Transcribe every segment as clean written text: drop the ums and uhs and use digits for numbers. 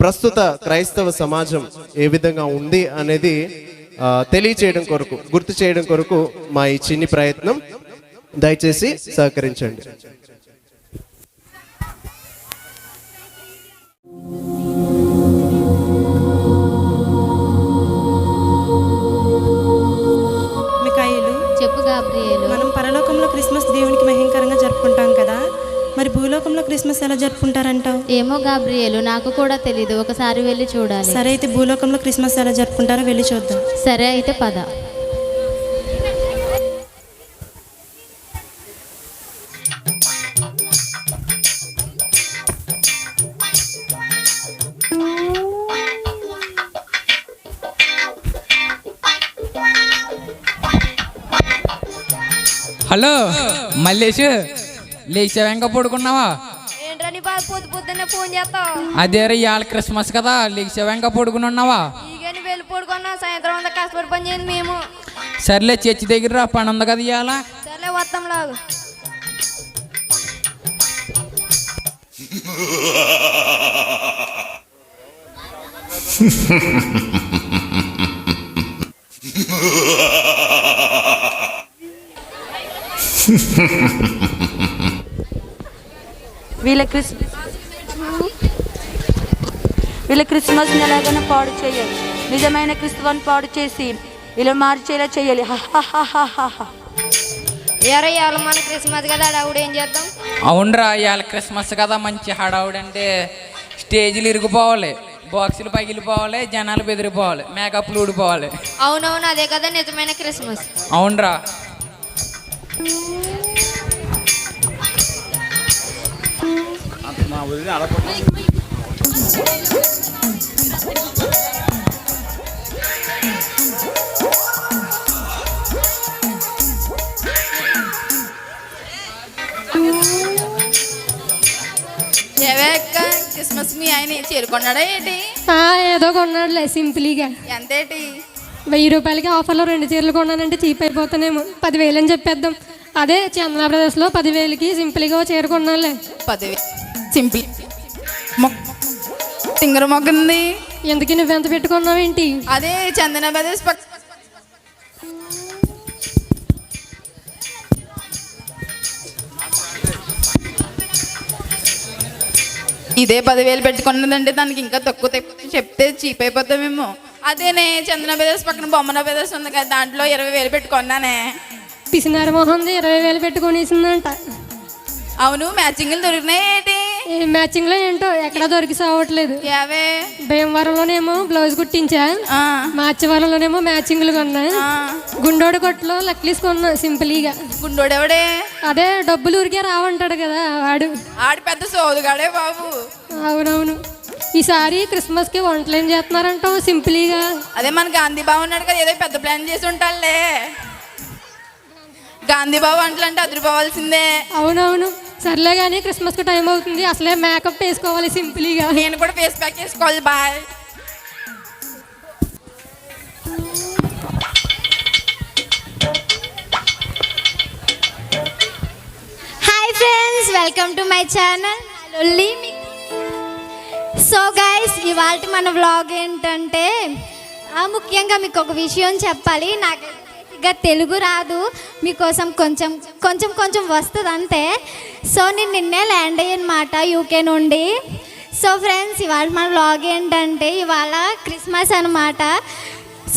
ప్రస్తుత క్రైస్తవ సమాజం ఏ విధంగా ఉంది అనేది తెలియచేయడం కొరకు, గుర్తు చేయడం కొరకు మా ఈ చిన్ని ప్రయత్నం. దయచేసి సహకరించండి. చెప్పు గాబ్రియేలు. మనం పరలోకంలో క్రిస్మస్ దేవునికి మహిమకరంగా జరుపుకుంటాం కదా, మరి భూలోకంలో క్రిస్మస్ ఎలా జరుపుకుంటారంటావు? ఏమో గాబ్రియేలు, నాకు కూడా తెలీదు. ఒకసారి వెళ్ళి చూడాలి. సరే, అయితే భూలోకంలో క్రిస్మస్ ఎలా జరుపుకుంటారో వెళ్ళి చూద్దాం. సరే, అయితే పద. హలో మల్లేష్, లేచావా? ఇంకా పడుకున్నావా? ఏంట్రని పొద్దు పొద్దున్నే ఫోన్ చేస్తావు? అదే ఇవాళ క్రిస్మస్ కదా, లేచావా? ఇంకా పడుకుని ఉన్నావా? ఈగని వెళ్ళి పడుకున్నా, సాయంత్రం అంతా కష్టపడి పని చేయండి మేము. సర్లే, చర్చి దగ్గర రా, పని ఉంది కదా ఇవాళ. సర్లే, వస్తాం లాగు. వీళ్ళ క్రిస్మస్ ఎలాగైనా పాడు చేయాలి. నిజమైన క్రిస్తువుని పాడు చేసి ఇలా మార్చేలా చేయాలి. ఇవాళ మన క్రిస్మస్ కదా, హడావుడు ఏం చేద్దాం? అవునరా, ఇవాళ క్రిస్మస్ కదా, మంచి హడావుడు. అంటే స్టేజీలు ఇరిగిపోవాలి, బాక్సులు పగిలిపోవాలి, జనాలు బెదిరిపోవాలి, మేకప్లు ఊడిపోవాలి. అవునవును, అదే కదా నిజమైన క్రిస్మస్. అవునరా. క్రిస్మస్ మీ ఆయన చేరుకున్నాడా ఏంటి? ఏదో కొన్నాడులే సింపుల్గా. ఎంతేటి? 1000 రూపాయలకి ఆఫర్లో 2 చీరలు కొన్నానంటే చీప్ అయిపోతానేమో. 10,000 అని చెప్పేద్దాం. అదే చందనా బ్రదర్స్లో 10,000కి సింపుల్గా చీర కొన్నానులే. 10,000 సింపుల్ సింగర్ మొగ్గుంది. ఎందుకు నువ్వెంత పెట్టుకున్నావేంటి? అదే చందనా బ్రదర్స్ ఇదే 10,000 పెట్టుకున్నదంటే దానికి ఇంకా తక్కువ చెప్తే చీప్ అయిపోతామేమో. అదేనే చందన బ్రదర్స్ పక్కన బొమ్మన బ్రదర్స్ ఉంది కదా, దాంట్లో 20,000 పెట్టుకున్నానే. పిసినారి మొహంది 20,000 పెట్టుకునేసిందంట. అవును, మ్యాచింగ్లు దొరికినాయి ఏంటి? మ్యాచింగ్లో ఏంటో ఎక్కడా దొరికి సావట్లేదు. యావే భీమవరంలోనేమో బ్లౌజ్ కుట్టించా, మార్చివరంలోనేమో మ్యాచింగ్లు కొన్నా, గుండోడు కొట్లో లక్లీస్ కొన్నా సింపుల్గా. గుండోడెవడే? అదే డబ్బులు ఊరికే రావంటాడు కదా వాడు. ఆడి పెద్ద సోదుగాడే బాబు. అవునవును. ఈసారి క్రిస్మస్కి వంటలు ఏం చేస్తున్నారంటావు సింపుల్గా? అదే మన గాంధీ బాబు ఉన్నాడు కదా, ఏదో పెద్ద ప్లాన్ చేసి ఉంటాడులే. గాంధీ బాబు వంటలు అంటే అదిరిపోవాల్సిందే. అవునవును. సర్లే కానీ క్రిస్మస్కి టైం అవుతుంది, అసలే మేకప్ వేసుకోవాలి సింపుల్గా. నేను కూడా ఫేస్ ప్యాక్ చేసుకోవాలి. Bye. Hi friends, welcome to my channel Lolli. So guys, ఇవాళ మన వ్లాగ్ ఏంటంటే ముఖ్యంగా మీకు ఒక విషయం చెప్పాలి. నాకు తెలుగు రాదు, మీకోసం కొంచెం కొంచెం కొంచెం వస్తుంది అంతే. సో నేను నిన్నే ల్యాండ్ అయ్యనమాట యూకే నుండి. సో ఫ్రెండ్స్, ఇవాళ మన వ్లాగ్ ఏంటంటే ఇవాళ క్రిస్మస్ అనమాట.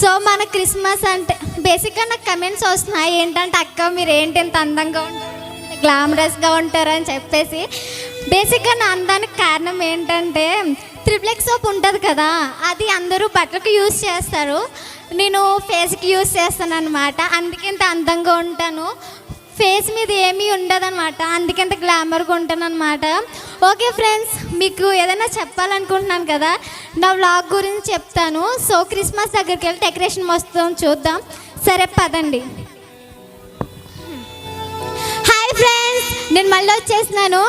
సో మన క్రిస్మస్ అంటే బేసిక్గా నాకు కమెంట్స్ వస్తున్నాయి ఏంటంటే, అక్క మీరు ఏంటి ఇంత అందంగా ఉంటారు, గ్లామరస్గా ఉంటారు అని చెప్పేసి. బేసిక్గా నా అందానికి కారణం ఏంటంటే త్రిప్లెక్స్ సోప్ ఉంటుంది కదా, అది అందరూ బట్టలకు యూజ్ చేస్తారు, నేను ఫేస్కి యూజ్ చేస్తాను అనమాట. అందుకే ఇంత అందంగా ఉంటాను. ఫేస్ మీద ఏమీ ఉండదు అనమాట, అందుకంత గ్లామర్గా ఉంటాను అనమాట. ఓకే ఫ్రెండ్స్, మీకు ఏదైనా చెప్పాలనుకుంటున్నాను కదా, నా వ్లాగ్ గురించి చెప్తాను. సో క్రిస్మస్ దగ్గరికి వెళ్ళి డెకరేషన్ మొత్తం చూద్దాం. సరే పదండి. హాయ్ ఫ్రెండ్స్, నేను మళ్ళీ వచ్చేసినాను.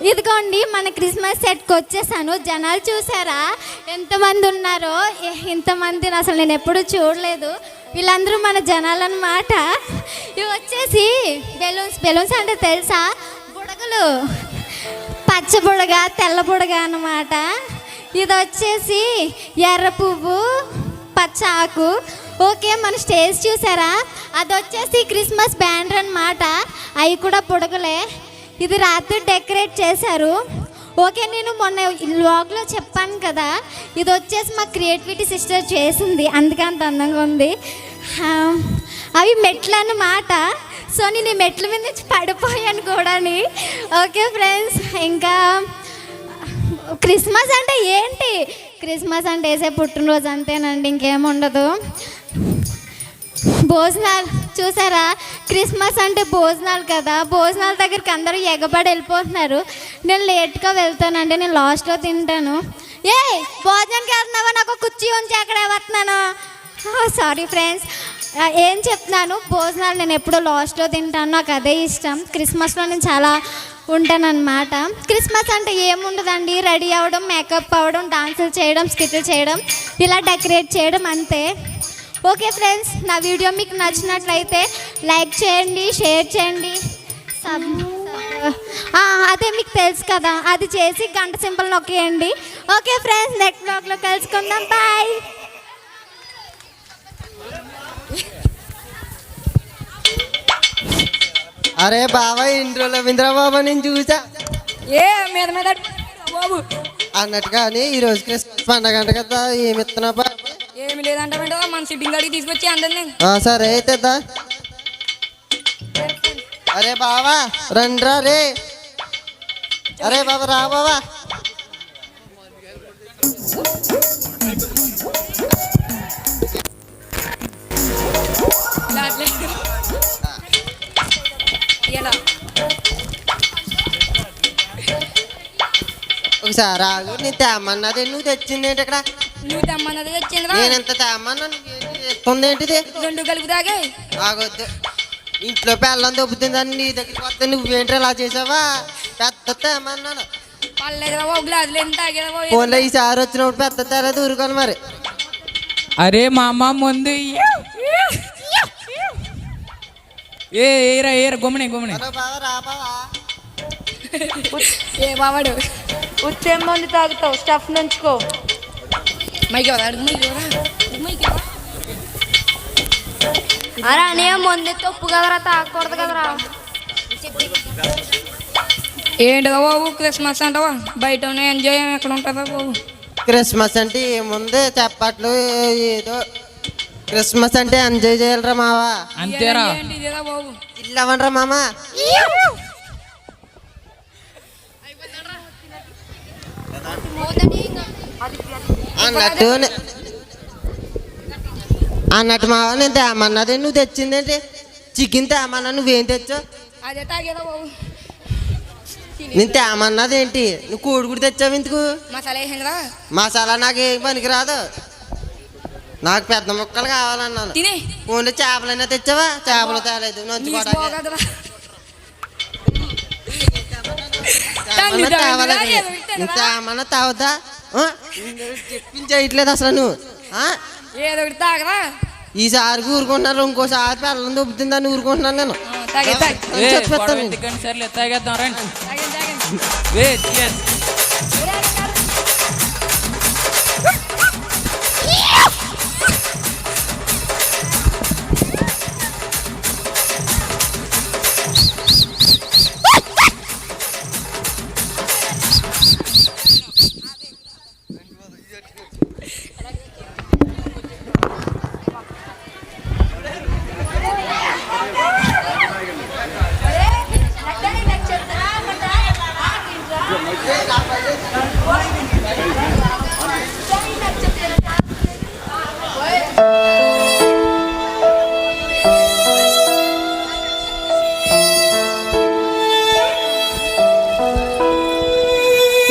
ఇదిగోండి మన క్రిస్మస్ సెట్కి వచ్చేసాను. జనాలు చూసారా ఎంతమంది ఉన్నారో? ఇంతమందిని అసలు నేను ఎప్పుడూ చూడలేదు. వీళ్ళందరూ మన జనాలు అన్నమాట. ఇవి వచ్చేసి బెలూన్స్ అంటే తెలుసా? బుడగలు, పచ్చ బుడగ తెల్ల బుడగ అన్నమాట. ఇది వచ్చేసి ఎర్ర పువ్వు పచ్చ ఆకు. ఓకే, మన స్టేజ్ చూసారా, అది వచ్చేసి క్రిస్మస్ బ్యానర్ అన్నమాట. అవి కూడా పొడగలే. ఇది రాత్రి డెకరేట్ చేశారు. ఓకే, నేను మొన్న వ్లాగ్లో చెప్పాను కదా, ఇది వచ్చేసి మా క్రియేటివిటీ సిస్టర్ చేసింది, అందుకే అంత అందంగా ఉంది. అవి మెట్లు అన్నమాట. సో నేను ఈ మెట్ల మీద నుంచి పడిపోయాను కూడా. ఓకే ఫ్రెండ్స్, ఇంకా క్రిస్మస్ అంటే ఏంటి? క్రిస్మస్ అంటే వేసే పుట్టినరోజు అంతేనండి, ఇంకేముండదు. భోజనాలు చూసారా, క్రిస్మస్ అంటే భోజనాలు కదా, భోజనాల దగ్గరికి అందరూ ఎగబడి వెళ్ళిపోతున్నారు. నేను లేట్గా వెళ్తానండి, నేను లాస్ట్లో తింటాను. భోజనానికి వెళ్తున్నావా, నాకు కుర్చీ ఉంచి అక్కడ వస్తున్నాను. సారీ ఫ్రెండ్స్, ఏం చెప్తున్నాను, భోజనాలు నేను ఎప్పుడూ లాస్ట్లో తింటాను, నాకు అదే ఇష్టం. క్రిస్మస్లో నేను చాలా ఉంటానన్నమాట. క్రిస్మస్ అంటే ఏముండదండి, రెడీ అవ్వడం, మేకప్ అవ్వడం, డాన్సులు చేయడం, స్కిట్లు చేయడం, ఇలా డెకరేట్ చేయడం, అంతే. ఓకే ఫ్రెండ్స్, నా వీడియో మీకు నచ్చినట్లయితే లైక్ చేయండి, షేర్ చేయండి, అదే మీకు తెలుసు కదా, అది చేసి గంట సింబల్ నొక్కేయండి. ఓకే ఫ్రెండ్స్, నెక్స్ట్ బ్లాగ్లో కలుసుకుందాం. బాయ్. అరే బాబా, ఇంట్లో రవీంద్రబాబా నేను చూసా మీద మీద బాబు అన్నట్టు. కానీ ఈరోజు క్రిస్మస్ పండగ అంట కదా, ఏమి ఇస్తున్నా ఏమి లేదంటే మన సిట్టింగ్ గాడికి తీసుకొచ్చి అందరినీ. సరే అయితే అరే బావా రండ్రా రే. అరే బాబా రా బాబా. ఒకసారి ఆగు, నేను తేమన్నది నువ్వు తెచ్చింది ఏంటి ఇక్కడ? నువ్వు తెమ్మన్నది తెచ్చింది. నేను ఎంత తేమన్నా ఎత్తుంది ఏంటిది? రెండు కలిపి తాగే. ఆగొద్దు, ఇంట్లో పెళ్ళం దొబ్బుతుందని నీ దగ్గరికి వస్తే నువ్వేంటి ఇలా చేసావా? పెద్ద తేమన్నాను. ఫోన్లో ఈసారి వచ్చినప్పుడు పెద్ద తేడా దూరుకోను మరి. అరే మా అమ్మ ముందు ఏరా గుమ్మని ఏ బావాడు ఉచ్చేం మంది తాగుతావు, స్టఫ్ నుంచుకో. అరే అని ముందు తప్పు కదరా, తాగకూడదు కదరా. ఏంటిదా బాబు క్రిస్మస్ అంటావా? బయట ఎంజాయ్ ఎక్కడ ఉంటుందా బాబు? క్రిస్మస్ అంటే ఏముంది, చెప్పట్లు ఏదో. క్రిస్మస్ అంటే ఎంజాయ్ చేయాలరా మావా. అంతేరా బాబు. ఇల్లు అవ్వండిరా మామ. అన్నట్టు మావా, నేను తేమన్నది నువ్వు తెచ్చిందేంటి? చికెన్ తేమన్నా, నువ్వేం తెచ్చావు? అదే తాగేదా బాబు. నేను తేమన్నది ఏంటి? నువ్వు కోడిగుడి తెచ్చావు ఎందుకు? మసాలా వేసిందిరా. మసాలా నాకు ఏం పనికిరాదు, నాకు పెద్ద ముక్కలు కావాలన్నాను. ఓన్లీ చేపలైనా తెచ్చావా? చేపలు తేలేదు, నంచుకోవడానికి తేమన్నా తాగుతా. చెప్పించట్లేదు అసలు నువ్వు. ఏదో ఒకటి తాగరా. ఈసారి ఊరుకుంటున్నారు, ఇంకోసారి పిల్లలు దొబ్బుతుందని ఊరుకుంటున్నాను నేను. సర్లే తాగేద్దాం రండి.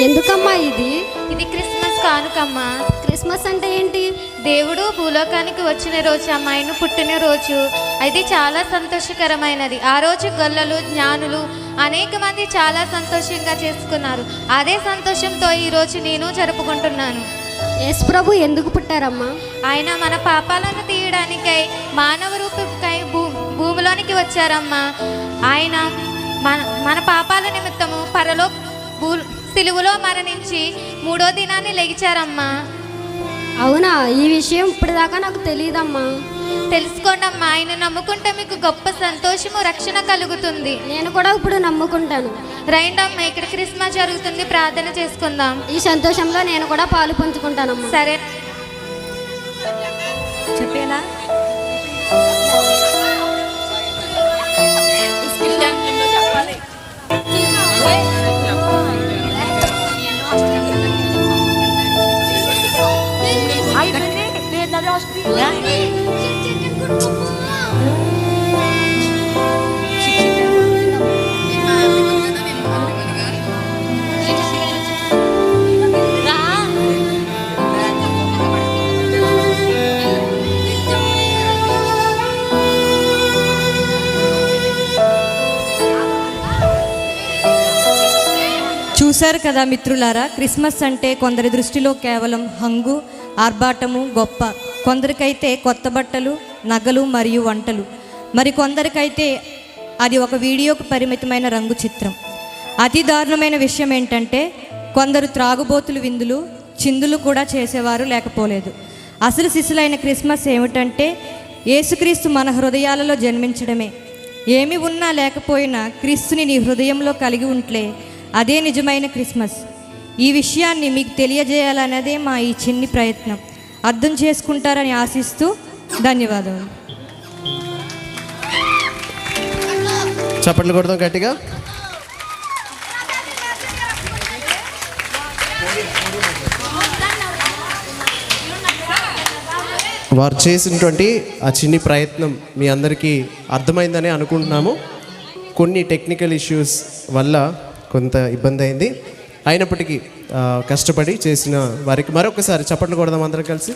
ఎందుకమ్మా ఇది? ఇది క్రిస్మస్ కానుకమ్మా. క్రిస్మస్ అంటే ఏంటి? దేవుడు భూలోకానికి వచ్చిన రోజు, అమ్మాయిను పుట్టిన రోజు. అది చాలా సంతోషకరమైనది. ఆ రోజు గొల్లలు, జ్ఞానులు అనేక మంది చాలా సంతోషంగా చేసుకున్నారు. అదే సంతోషంతో ఈరోజు నేను జరుపుకుంటున్నాను. యేసు ప్రభు ఎందుకు పుట్టారమ్మా? ఆయన మన పాపాలను తీయడానికై మానవ రూపంకై భూమిలోనికి వచ్చారమ్మా. ఆయన మన పాపాల నిమిత్తము సిలువలో మరణించి 3వ దినాన్ని లెగిచారమ్మా. అవునా? ఈ విషయం ఇప్పటిదాకా నాకు తెలియదమ్మా. తెలుసుకోండమ్మా. ఆయన నమ్ముకుంటే మీకు గొప్ప సంతోషము, రక్షణ కలుగుతుంది. నేను కూడా ఇప్పుడు నమ్ముకుంటాను. రైండమ్మా, ఇక్కడ క్రిస్మస్ జరుగుతుంది, ప్రార్థన చేసుకుందాం. ఈ సంతోషంలో నేను కూడా పాలు పంచుకుంటానమ్మా. సరే. చెప్పేనా? చెప్పాలి. చూశారు కదా మిత్రులారా, క్రిస్మస్ అంటే కొందరి దృష్టిలో కేవలం హంగు, ఆర్భాటము, గొప్ప. కొందరికైతే కొత్త బట్టలు, నగలు మరియు వంటలు. మరి కొందరికైతే అది ఒక వీడియోకు పరిమితమైన రంగు చిత్రం. అతి దారుణమైన విషయం ఏంటంటే కొందరు త్రాగుబోతులు, విందులు, చిందులు కూడా చేసేవారు లేకపోలేదు. అసలు సిసలైన క్రిస్మస్ ఏమిటంటే యేసుక్రీస్తు మన హృదయాలలో జన్మించడమే. ఏమి ఉన్నా లేకపోయినా క్రీస్తుని నీ హృదయంలో కలిగి ఉంటే అదే నిజమైన క్రిస్మస్. ఈ విషయాన్ని మీకు తెలియజేయాలన్నదే మా ఈ చిన్ని ప్రయత్నం. అర్థం చేసుకుంటారని ఆశిస్తూ ధన్యవాదాలు. చప్పట్లు కొడదాం గట్టిగా. వారు చేసినటువంటి ఆ చిన్ని ప్రయత్నం మీ అందరికీ అర్థమైందని అనుకుంటున్నాము. కొన్ని టెక్నికల్ ఇష్యూస్ వల్ల కొంత ఇబ్బంది అయింది. అయినప్పటికీ కష్టపడి చేసిన వారికి మరొకసారి చప్పట్లు కొడదాం అందరం కలిసి.